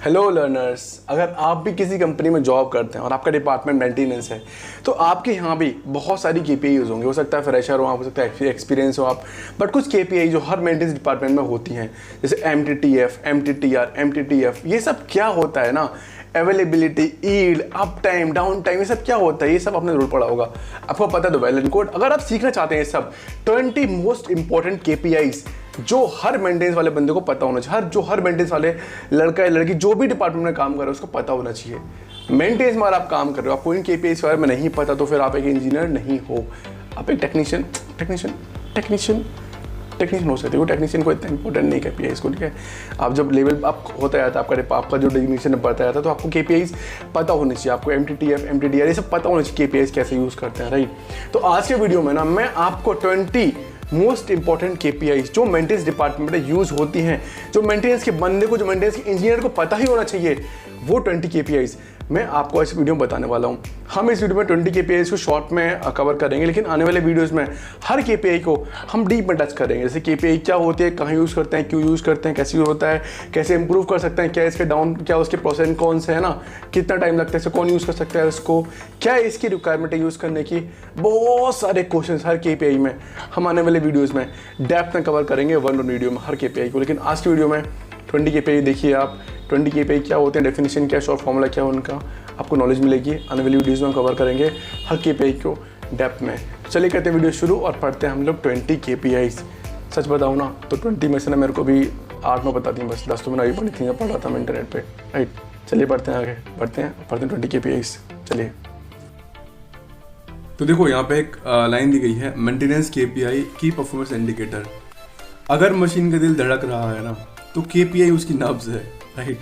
Hello learners, अगर आप भी किसी कंपनी में जॉब करते हैं और आपका डिपार्टमेंट मेंटेनेंस है तो आपके यहाँ भी बहुत सारी केपीआईज होंगे। हो सकता है फ्रेशर हो आप, हो सकता है एक्सपीरियंस हो आप, बट कुछ केपीआई जो हर मेंटेनेंस डिपार्टमेंट में होती हैं, जैसे MTTF, MTTR, MTTF, ये सब क्या होता है ना, availability, yield, up time, down time, ये सब क्या होता है, ये सब आपने जरूर पढ़ा होगा, आपको पता है तो वेल एंड गुड। अगर आप सीखना चाहते हैं ये सब 20 मोस्ट इंपॉर्टेंट केपीआईज जो हर मेंटेनेंस वाले बंदे को पता होना चाहिए, हर मेंटेनेंस वाले लड़का या लड़की जो भी डिपार्टमेंट में काम कर रहा है उसको पता होना चाहिए। मेंटेनेंस में अगर आप काम कर रहे हो, आपको इन केपीआईज के बारे में नहीं पता तो फिर आप एक इंजीनियर नहीं हो, आप एक टेक्नीशियन हो सकते हो। टेक्नीशियन को इतना इंपॉर्टेंट नहीं केपीआईज को, ठीक है। आप जब लेवल आप होता जाता है, आपका जो डिग्निशन बढ़ता जाता है तो आपको केपीआईज पता होनी चाहिए, आपको MTTF, MTTR ये सब पता होना चाहिए केपीआईज कैसे यूज़ करते हैं, राइट। तो आज के वीडियो में ना मैं आपको 20 मोस्ट इंपॉर्टेंट केपीआईज जो मेंटेनेंस डिपार्टमेंट में यूज होती हैं, जो मेंटेनेंस के बंदे को, जो मेंटेनेंस के इंजीनियर को पता ही होना चाहिए, वो 20 केपीआईज मैं आपको इस वीडियो में बताने वाला हूँ। हम इस वीडियो में 20 केपीआईज को शॉर्ट में कवर करेंगे, लेकिन आने वाले वीडियोस में हर केपीआई को हम डीप में टच करेंगे। जैसे केपीआई क्या होती है, कहाँ यूज़ करते हैं, क्यों यूज़ करते हैं, कैसे यूज़ होता है, कैसे इंप्रूव कर सकते हैं, क्या इसके डाउन, क्या उसके प्रोस एंड कॉन्स है ना, कितना टाइम लगता है, इसे कौन यूज़ कर सकता है उसको, क्या इसकी रिक्वायरमेंट है यूज़ करने की। बहुत सारे क्वेश्चन हर केपीआई में हम आने वाले वीडियोज़ में डेप्थ में कवर करेंगे, वन वीडियो में हर केपीआई को। लेकिन आज की वीडियो में 20 केपीआई देखिए आप, 20 केपीआई क्या होते हैं, डेफिनेशन क्या, शॉर्ट फॉर्मूला क्या है उनका, आपको नॉलेज मिलेगी। आने वाली वीडियोज़ में कवर करेंगे हर केपीआई को डेप्थ में। चलिए करते हैं वीडियो शुरू और पढ़ते हैं हम लोग 20 केपीआईज। सच बताऊँ ना तो 20 में से ना मेरे को भी 8-9 बताती हैं, बस 10 तो मैंने अभी पढ़ी थी, मैं पढ़ रहा था मैं इंटरनेट पे, राइट। चलिए पढ़ते हैं, आगे पढ़ते हैं 20 केपीआईज। चलिए, तो देखो यहाँ पे एक लाइन दी गई है, मेंटेनेंस केपीआई की परफॉर्मेंस इंडिकेटर। अगर मशीन का दिल धड़क रहा है ना तो केपीआई उसकी नब्ज है, राइट।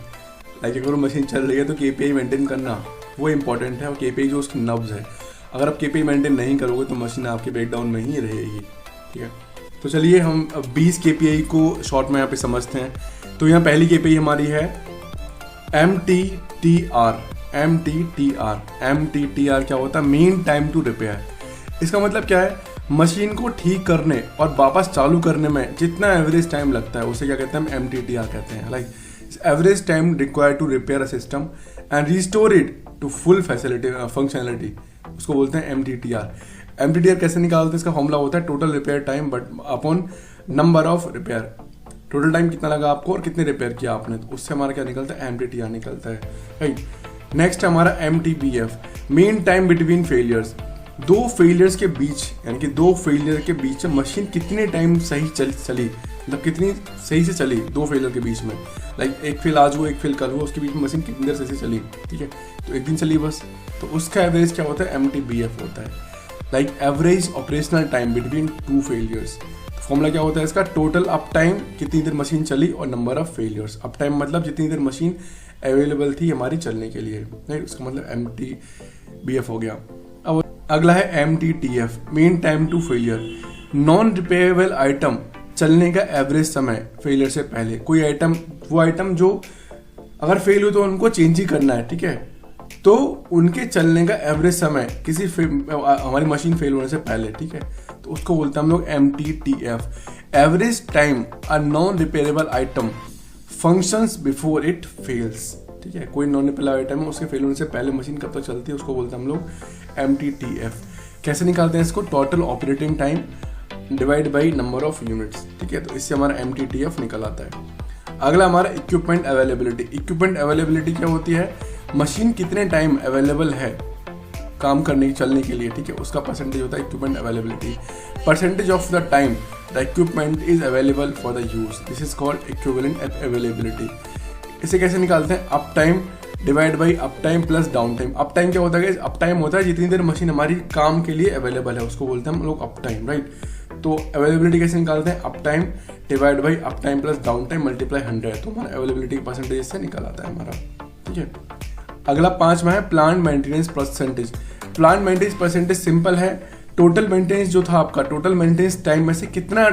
लाइक अगर मशीन चल रही है तो केपीआई मेंटेन करना वो इंपॉर्टेंट है, और केपीआई जो उसकी नब्ज है। अगर आप केपीआई मेंटेन नहीं करोगे तो मशीन आपकी ब्रेकडाउन में ही रहेगी, ठीक है। तो चलिए हम 20 केपीआई को शॉर्ट में यहाँ पे समझते हैं। तो यहाँ पहली केपीआई हमारी है MTTR। MTTR क्या होता है, मीन टाइम टू रिपेयर। इसका मतलब क्या है, मशीन को ठीक करने और वापस चालू करने में जितना एवरेज टाइम लगता है उसे क्या कहते हैं, हम MTTR कहते हैं। Like average time required to repair a system and restore it to full functionality, उसको बोलते हैं MTTR। MTTR कैसे निकालते हैं, इसका फॉर्मूला होता है total repair time but upon number of repair. Total time कितना लगा आपको और कितने रिपेयर किया आपने, तो उससे हमारा क्या निकलता है, MTTR निकलता है, राइट। नेक्स्ट हमारा MTBF, mean time between failures. दो फेलियर्स के बीच, यानी कि दो फेलियर के बीच मशीन कितने टाइम सही चली, मतलब कितनी सही से चली दो फेलियर के बीच में। लाइक एक फेल आज हुआ, एक फेल कल हुआ, उसके बीच में मशीन कितनी देर सही से चली, ठीक है। तो एक दिन चली बस, तो उसका एवरेज क्या होता है, MTBF होता है। Like average operational time between two failures. Formula क्या होता है इसका, टोटल अप टाइम, कितनी देर मशीन चली, और number of failures. Up time मतलब जितनी देर मशीन अवेलेबल थी हमारी चलने के लिए, राइट। उसका मतलब MTBF हो गया। अब अगला है MTTF, mean time to failure. Non repairable item चलने का एवरेज समय फेलियर से पहले। कोई आइटम, वो आइटम जो अगर फेल हो तो उनको चेंज ही करना है, ठीक है, तो उनके चलने का एवरेज समय किसी हमारी मशीन फेल होने से पहले, ठीक है, तो उसको बोलते हैं हम लोग MTTF, average time a non repairable item functions before it fails, ठीक है। कोई नॉन रिपेयरेबल आइटम है, उसके फेल होने से पहले मशीन कब तक चलती है, उसको बोलते हैं हम लोग MTTF। कैसे निकालते हैं इसको, total operating time divide by number of units, ठीक है, तो इससे हमारा MTTF निकल आता है। अगला हमारा इक्विपमेंट अवेलेबिलिटी। इक्विपमेंट अवेलेबिलिटी क्या होती है, मशीन कितने टाइम अवेलेबल है काम करने चलने के लिए, ठीक है, उसका परसेंटेज होता है equipment availability. Percentage of the time the equipment is available for the use, this is called equivalent availability. इसे कैसे निकालते हैं, up time divide by up time plus down time. Up time क्या होता है, अप टाइम होता है जितनी देर मशीन हमारी काम के लिए अवेलेबल है, उसको बोलते हैं हम लोग अप टाइम, राइट। तो अवेलेबिलिटी कैसे निकालते हैं, up time divide by up time plus down time multiply 100, तो हमारा अवेलेबिलिटी परसेंटेज से निकल आता है हमारा, ठीक है। अगला 5वां है plant maintenance percentage. Plant maintenance percentage simple है, टोटल मेंटेनेंस जो था आपका, टोटल मेंटेनेंस टाइम में से कितना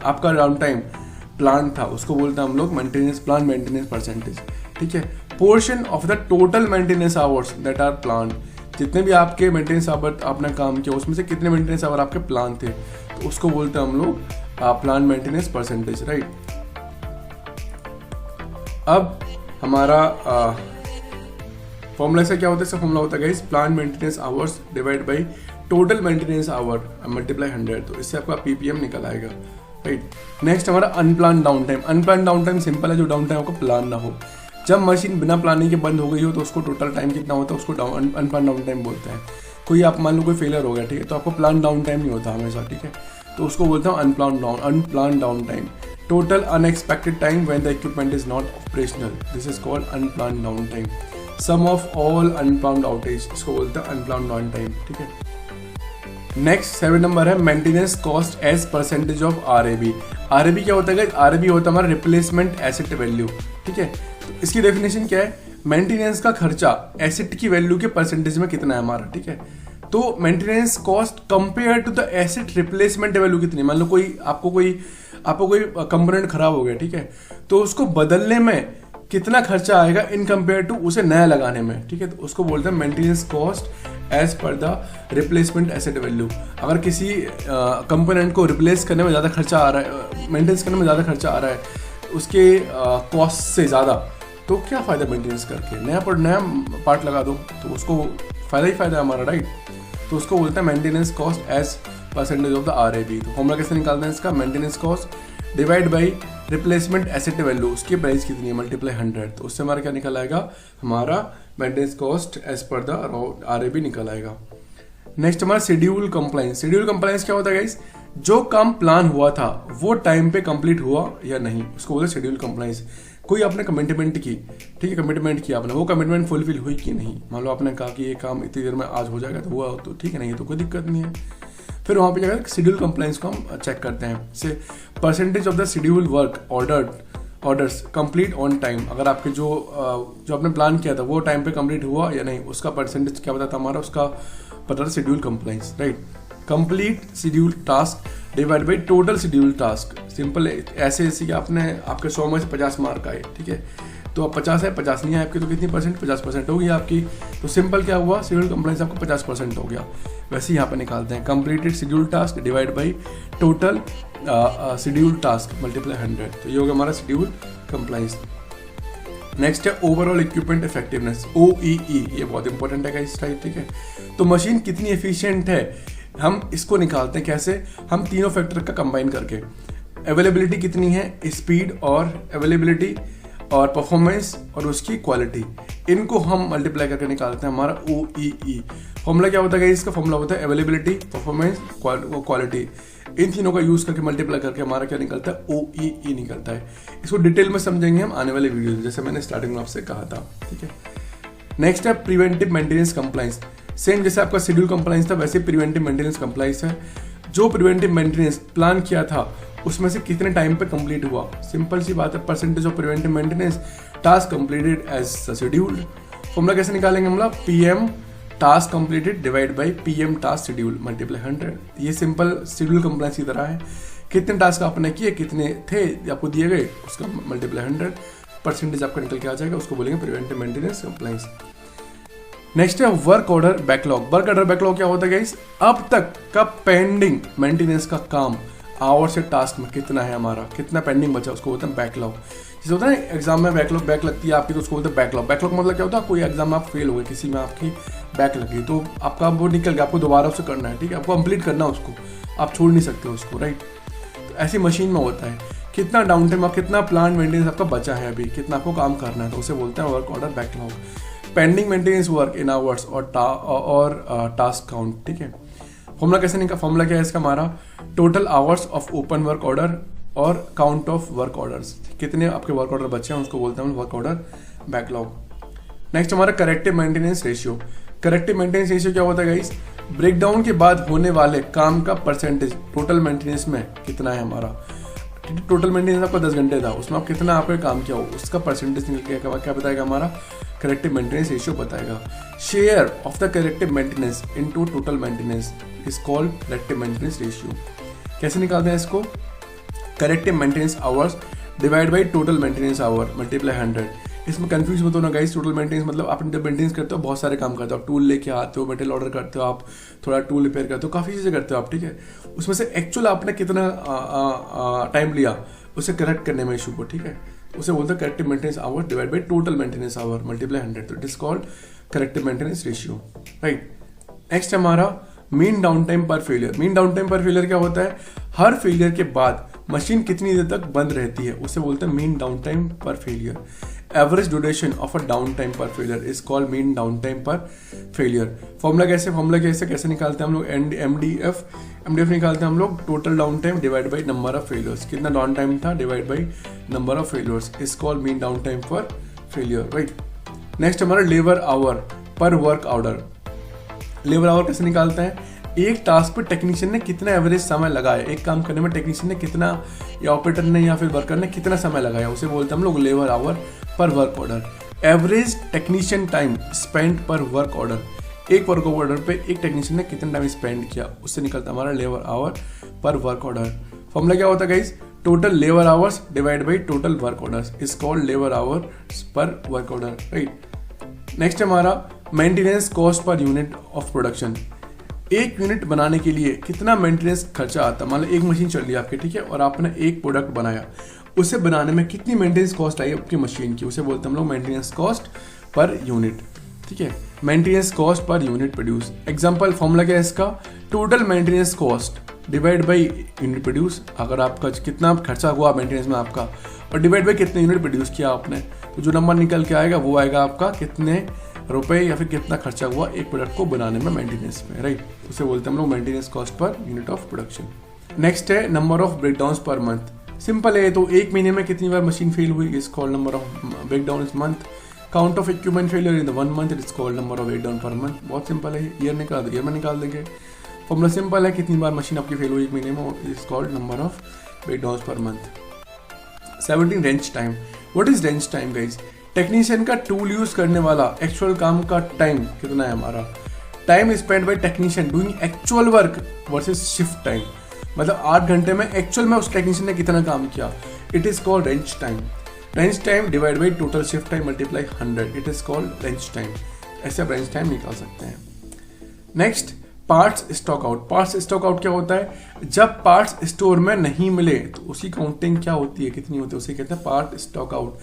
आपका डाउन टाइम प्लांट था, उसको बोलते हैं हम लोग मेंटेनेंस, प्लांट मेंटेनेंस परसेंटेज, ठीक है। Portion of the total maintenance hours that are plan, जितने भी आपके मेंटेनेंस आवर आपने काम किया उसमें से कितने मेंटेनेंस आवर आपके प्लान थे, तो उसको बोलते हैं हम लोग प्लान मेंटेनेंस परसेंटेज, राइट। अब हमारा फॉर्मूला से क्या होता है, इसका फॉर्मूला होता है guys plan maintenance hours divide by total maintenance hour multiply 100, तो इससे आपका पीपीएम निकल आएगा, राइट। नेक्स्ट हमारा unplanned down time. Unplanned down time simple है, जो डाउन टाइम आपको प्लान ना हो। जब मशीन बिना प्लानिंग के बंद हो गई हो तो उसको टोटल टाइम कितना होता है, उसको अनप्लान डाउन टाइम बोलते हैं। कोई आप मान लो कोई फेलियर हो गया, ठीक है, तो आपको प्लान डाउन टाइम नहीं होता हमेशा, ठीक है, तो उसको बोलते हैं unplanned down time. Total unexpected time when the equipment is not operational, this is called unplanned down time. Sum of all unplanned outage, इसको बोलते हैं अनप्लान डाउन टाइम, ठीक है। नेक्स्ट 7 नंबर है maintenance cost as percentage of RAB. RAB क्या होता है? RAB होता है हमारा रिप्लेसमेंट एसेट वैल्यू, ठीक है। तो इसकी डेफिनेशन क्या है? मेंटेनेंस का खर्चा एसेट की वैल्यू के परसेंटेज में कितना है हमारा, ठीक है। तो maintenance cost compare to the asset replacement value कितनी, मान लो आपको कोई कंपोनेंट खराब हो गया, ठीक है, तो उसको बदलने में कितना खर्चा आएगा इन कंपेयर टू उसे नया लगाने में, ठीक है, तो उसको बोलते हैं maintenance cost as per the replacement asset value. अगर किसी कंपोनेंट को रिप्लेस करने में ज़्यादा खर्चा आ रहा है, मेंटेनेंस करने में ज़्यादा खर्चा आ रहा है उसके कॉस्ट से ज़्यादा, तो क्या फ़ायदा मेंटेनेंस करके, नया पार्ट लगा दो, तो उसको फ़ायदा ही फ़ायदा है हमारा, राइट। तो उसको बोलते हैं maintenance cost as percentage of the RAB. तो फॉर्मूला कैसे निकालते हैं इसका? Maintenance cost divide by replacement asset value, उसकी प्राइस कितनी है मल्टीप्लाई 100, तो उससे हमारा क्या निकल आएगा? हमारा maintenance cost as per the RAB निकल आएगा। नेक्स्ट हमारा शेड्यूल कंप्लायंस। शेड्यूल कंप्लायंस क्या होता है गाइस? जो काम प्लान हुआ था वो टाइम पे कंप्लीट हुआ या नहीं, उसको बोलते हैं शेड्यूल कंप्लायंस। कोई आपने कमिटमेंट की, ठीक है, कमिटमेंट किया आपने, वो कमिटमेंट फुलफिल हुई कि नहीं। मान लो आपने कहा कि ये काम इतनी देर में आज हो जाएगा, तो हुआ तो ठीक है, नहीं तो कोई दिक्कत नहीं है। फिर वहाँ पे क्या करते हैं? शेड्यूल कंप्लायंस को हम चेक करते हैं। से percentage of the schedule work orders complete on time. अगर आपके जो आपने प्लान किया था वो टाइम पे कंप्लीट हुआ या नहीं, उसका परसेंटेज क्या बताता हमारा, उसका पता था schedule compliance, right. Complete schedule task divide by total schedule task. Simple है, ऐसे कि आपके 100 में से 50 मार्क आए, ठीक है, तो अब 50 है, 50 नहीं है आपकी, तो कितनी परसेंट? 50% होगी आपकी। तो सिंपल क्या हुआ? शेड्यूल कंप्लायंस आपको 50% हो गया। वैसे ही यहाँ पे निकालते हैं completed schedule task divide by total schedule task multiply 100, तो ये हो गया हमारा शेड्यूल कंप्लायंस। नेक्स्ट है ओवरऑल इक्विपमेंट इफेक्टिवनेस, OEE, ये बहुत इंपॉर्टेंट है इस टाइप, ठीक है। तो मशीन कितनी एफिशिएंट है, हम इसको निकालते हैं कैसे? हम तीनों फैक्टर का कंबाइन करके, अवेलेबिलिटी कितनी है, स्पीड और अवेलेबिलिटी और परफॉर्मेंस और उसकी क्वालिटी, इनको हम मल्टीप्लाई करके निकालते हैं हमारा OEE। फॉर्मूला क्या होता है? इसका फॉर्मूला होता है अवेलेबिलिटी, परफॉर्मेंस, क्वालिटी। इन तीनों का यूज करके मल्टीप्लाई करके हमारा क्या निकलता है? OEE निकलता है। इसको डिटेल में समझेंगे हम आने वाले वीडियो, जैसे मैंने स्टार्टिंग में आपसे कहा था, ठीक है। नेक्स्ट है प्रिवेंटिव मेंटेनेंस कंप्लायंस। सेम जैसे आपका शेड्यूल कंप्लायंस था, वैसे प्रिवेंटिव मेंटेनेंस कंप्लायंस है। जो प्रिवेंटिव मेंटेनेंस प्लान किया था उसमें से कितने टाइम पे कंप्लीट हुआ, सिंपल सी बात है, percentage of preventive maintenance task completed as scheduled. Formula कैसे निकालेंगे हम लोग? PM task completed divide by PM task schedule multiply 100। ये सिंपल शेड्यूल कंप्लायंस की तरह है, कितने टास्क आपने किए, कितने थे आपको दिए गए, उसका मल्टीप्लाई 100, परसेंटेज आपका निकल के आ जाएगा, उसको बोलेंगे प्रिवेंटिव मेंटेनेंस कंप्लायंस। नेक्स्ट है work order backlog. Work order backlog क्या होता है गाइस? अब तक का पेंडिंग मेंटेनेंस का काम आवर से टास्क में कितना है हमारा, कितना पेंडिंग बचा, उसको बोलते हैं बैकलॉग। जैसे होता है एग्जाम में बैक लगती है आपकी, तो उसको बोलते हैं बैकलॉग। बैकलॉग मतलब क्या होता है? कोई एग्जाम में आप फेल हो गए, किसी में आपकी बैक लगी, तो आपका वो निकल गया, आपको दोबारा उसे करना है, ठीक है, आपको कंप्लीट करना है उसको, आप छोड़ नहीं सकते उसको, राइट। तो ऐसी मशीन में होता है कितना डाउन टाइम, कितना प्लान मेंटेनेंस आपका बचा है अभी, कितना आपको काम करना है, तो उसे बोलते हैं work order backlog. Pending maintenance work in hours और टास्क काउंट, ठीक है। फॉर्मूला कैसे निकला? फॉर्मूला क्या है इसका हमारा? Total hours of open work order और काउंट ऑफ वर्क ऑर्डर्स, कितने आपके वर्क ऑर्डर बचे हैं उसको बोलते हैं वर्क ऑर्डर बैकलॉग। नेक्स्ट हमारा corrective maintenance ratio. Corrective maintenance ratio क्या होता है गाइस? ब्रेकडाउन के बाद होने वाले काम का परसेंटेज टोटल मेंटेनेंस में कितना है हमारा। टोटल मेंटेनेंस आपका 10 घंटे था, उसमें आप कितना आपने काम किया हो उसका परसेंटेज निकल के क्या बताएगा हमारा? करेक्टिव मेंटेनेंस रेशियो बताएगा। Share of the corrective maintenance into total maintenance is called corrective maintenance ratio. कैसे निकालते हैं इसको? Corrective maintenance hours divide by total maintenance hour multiply 100। इसमें कंफ्यूज मत होना गाइस, टोटल मेंटेनेंस मतलब आप जब मेंटेनेंस करते हो बहुत सारे काम करते हो, आप टूल लेके आते हो, मटेरियल ऑर्डर करते हो, आप थोड़ा टूल रिपेयर करते हो, काफ़ी चीज़ें करते हो आप, ठीक है। उसमें से एक्चुअल आपने कितना टाइम लिया उसे करेक्ट करने में इशू को, ठीक है। उसे बोलते हैं corrective maintenance hour divide by total maintenance hour multiply 100, तो it is called corrective maintenance ratio, right. Next हमारा mean down time per failure. Mean down time per failure क्या होता है, हर फेलियर के बाद मशीन कितनी देर तक बंद रहती है, उसे बोलते हैं mean down time per failure. Average duration of a down time per failure is called mean down time per failure. Formula कैसे निकालते हैं हम लोग, एमडीएफ निकालते हैं हम लोग, total down time divide by number of failures, कितना डाउन टाइम था divide by number of failures is called mean down time per failure, right. Next हमारा labour hour per work order. Labour our कैसे निकालते हैं, एक task पे technician ने कितना एवरेज समय लगाया, एक काम करने में टेक्नीशियन ने कितना, या ऑपरेटर ने या फिर वर्कर ने कितना समय लगाया, उसे बोलते हैं हम लोग labour hour per work order. Average technician time spend पर वर्क ऑर्डर, एक वर्क ऑर्डर पे एक टेक्नीशियन ने कितना टाइम स्पेंड किया, उससे निकलता हमारा labour hour per work order. Formula क्या होता है guys, total labour hours divide by total work orders is called labour hours per work order, right. Next हमारा maintenance cost per unit of production. एक unit बनाने के लिए कितना maintenance खर्चा आता है, मान लो एक मशीन चल रही है आपकी, ठीक है, और आपने एक प्रोडक्ट बनाया, उसे बनाने में कितनी मेंटेनेंस कॉस्ट आई आपकी मशीन की, उसे बोलते हैं हम लोग मेंटेनेंस कॉस्ट पर यूनिट, ठीक है। Maintenance cost per unit produce, example formula क्या है इसका, total maintenance cost divide by unit produce. अगर आपका कितना खर्चा हुआ मेंटेनेंस में आपका और डिवाइड बाई कितने यूनिट प्रोड्यूस किया आपने, तो जो नंबर निकल के आएगा वो आएगा आपका कितने रुपए या फिर कितना खर्चा हुआ एक प्रोडक्ट को बनाने में मेंटेनेंस में, राइट। उसे बोलते हैं हम लोग maintenance cost per unit of production. Next है number of breakdowns per month. Simple है, तो एक महीने में कितनी बार मशीन फेल हुई is called number of breakdown is month. Count of equipment failure in the 1 month it is called number of breakdown per month. बहुत सिंपल है, ईयर में निकाल देंगे। फॉर्मूला सिंपल है, कितनी बार मशीन आपकी फेल हुई एक महीने में is called number of breakdowns per month. 17 range time. What is range time guys, technician का टूल यूज करने वाला एक्चुअल काम का टाइम कितना है हमारा, time spend by technician doing actual work versus shift time, मतलब 8 घंटे में एक्चुअल में उस टेक्नीशियन ने कितना काम किया, it is called range time. Range time divide by total shift time multiply 100 it is called range time. ऐसे आप रेंज टाइम निकाल सकते हैं। Next parts stock out. Parts stock out क्या होता है, जब पार्ट्स स्टोर में नहीं मिले तो उसकी काउंटिंग क्या होती है, कितनी होती है, उसे कहते हैं part stock out.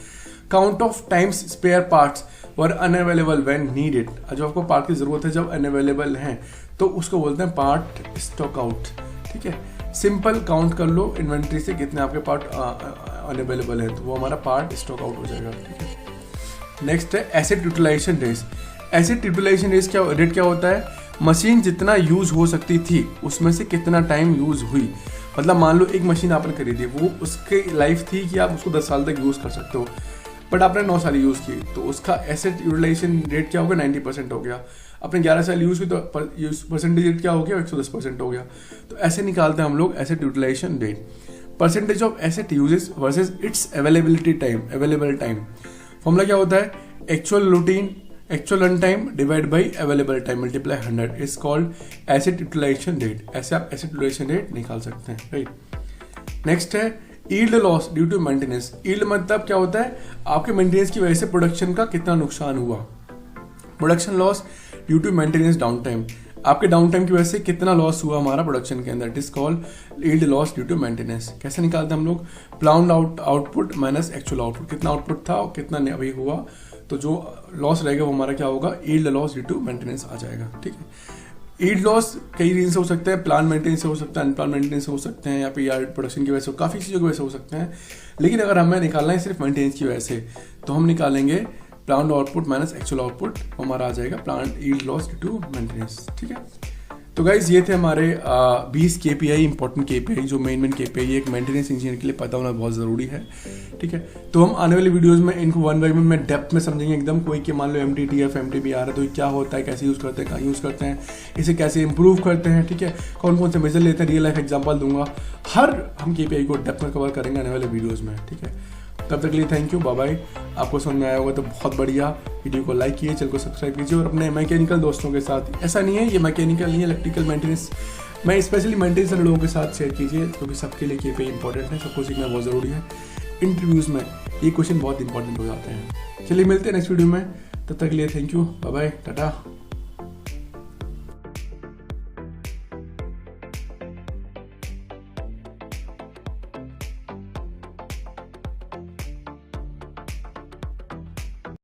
Count of times spare parts were unavailable when needed, जो आपको पार्ट की जरूरत है जब अनअवेलेबल हैं तो उसको बोलते हैं पार्ट स्टॉक आउट, ठीक है। सिंपल काउंट कर लो इन्वेंट्री से कितने आपके पार्ट अनअवेलेबल है, तो वो हमारा पार्ट स्टॉक आउट हो जाएगा, ठीक है। नेक्स्ट है asset utilization rate. Asset utilization rate क्या होता है, मशीन जितना यूज हो सकती थी उसमें से कितना टाइम यूज हुई। मतलब मान लो एक मशीन आपने खरीदी, वो उसकी लाइफ थी कि आप उसको 10 साल तक यूज कर सकते हो, बट आपने 9 साल यूज की, तो उसका एसेट यूटिलाइजेशन रेट क्या हो गया, 90% हो गया। आपने 11 साल यूज की तो परसेंटेज रेट क्या हो गया, 110% हो गया। तो ऐसे निकालते हैं हम लोग asset utilization rate, percentage of asset uses versus its available time. Formula क्या होता है, actual run time divide by available time multiply 100 is called asset utilization rate. ऐसे आप एसेट यूटिलाइजेशन रेट निकाल सकते हैं, राइट। नेक्स्ट है yield loss due to maintenance. Yield मतलब क्या होता है, आपके मेंटेनेंस की वजह से प्रोडक्शन का कितना नुकसान हुआ। Production loss due to maintenance down time, आपके डाउन टाइम की वजह से कितना लॉस हुआ हमारा प्रोडक्शन के अंदर, it is called yield loss due to maintenance. कैसे निकालते हैं हम लोग, planned output minus actual output, कितना आउटपुट था और कितना अभी हुआ, तो जो लॉस रहेगा वो हमारा क्या होगा, yield loss due to maintenance आ जाएगा, ठीक है। यील्ड लॉस कई रीजन से हो सकते हैं, प्लान मेंटेनेंस से हो सकता है, अनप्लान मेंटेनेंस से हो सकते हैं, या फिर यार प्रोडक्शन की वजह से, काफ़ी चीज़ों की वजह से हो सकते हैं। लेकिन अगर हमें निकालना है सिर्फ मेंटेनेंस की वजह से, तो हम निकालेंगे plan output minus actual output, हमारा आ जाएगा plan yield loss due to maintenance, ठीक है। तो गाइज ये थे हमारे 20 KPI इंपॉर्टेंट KPI, जो मेन KPI एक मेंटेनेंस इंजीनियर के लिए पता होना बहुत ज़रूरी है, ठीक है। तो हम आने वाली वीडियोस में इनको 1 बाय 1 में डेप्थ में समझेंगे एकदम। कोई कि मान लो MTTF MTB आ रहा है तो क्या होता है, कैसे यूज़ करते हैं, कहाँ यूज़ करते हैं, इसे कैसे इंप्रूव करते हैं, ठीक है, कौन कौन से मेजर लेते हैं, रियल लाइफ एग्जाम्पल दूंगा। हर हम KPI को डेप्थ में कवर करेंगे आने वाले वीडियोज़ में, ठीक है। तब तक के लिए थैंक यू, बाय बाय। आपको समझ में आया होगा तो बहुत बढ़िया, वीडियो को लाइक कीजिए, चैनल को सब्सक्राइब कीजिए और अपने मैकेनिकल दोस्तों के साथ, ऐसा नहीं है ये मैकेनिकल नहीं है, इलेक्ट्रिकल मेंटेनेंस, मैं स्पेशली मेंटेनेंस वाले लोगों के साथ शेयर कीजिए, क्योंकि सबके लिए KPI इंपॉर्टेंट है, सबको सीखना बहुत ज़रूरी है। इंटरव्यूज़ में ये क्वेश्चन बहुत इंपॉर्टेंट हो जाते हैं। चलिए मिलते हैं नेक्स्ट वीडियो में, तब तक के लिए thank you, bye bye, Tata.